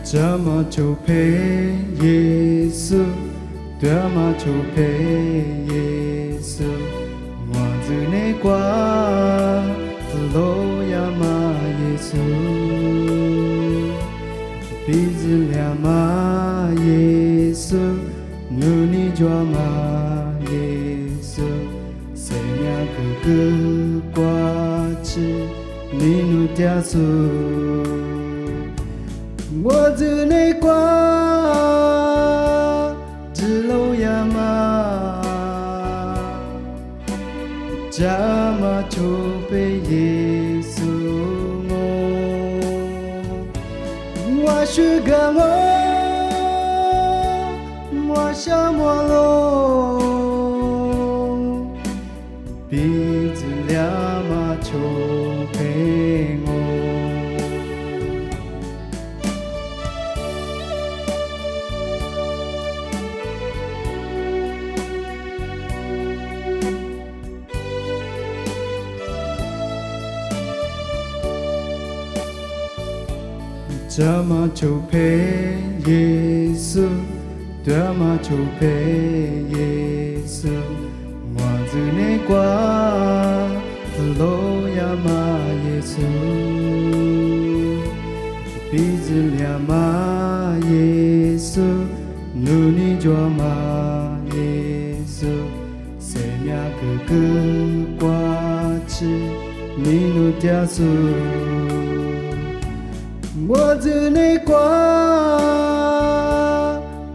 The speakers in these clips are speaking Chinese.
怎么就配耶稣？怎么就配耶稣？我只内挂路亚玛耶稣，鼻子俩玛耶稣，努力抓玛耶稣，谁呀个个挂起你努加苏。我只内挂只路亚玛，怎么就被耶稣我是个我想我喽，鼻子俩嘛就陪我。怎么就配耶稣？怎么就配耶稣？我只内挂路亚玛耶稣，鼻子俩玛耶稣，努力抓玛耶稣，谁呀个个挂起你努加苏。我只内挂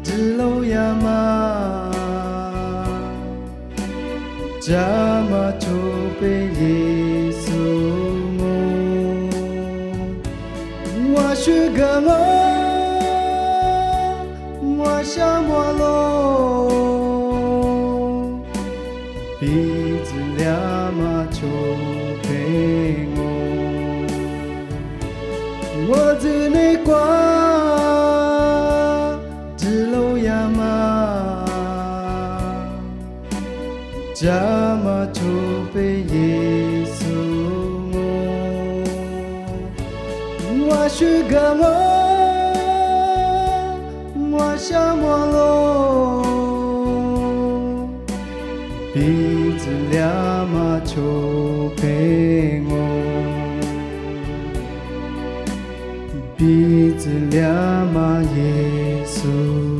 只路亚玛，怎么就被耶稣我是个我想我喽，鼻子俩嘛就陪我。我只内挂只路亚玛，怎么就被耶稣我是个我想我喽，鼻子俩嘛就陪我。鼻子俩玛耶稣。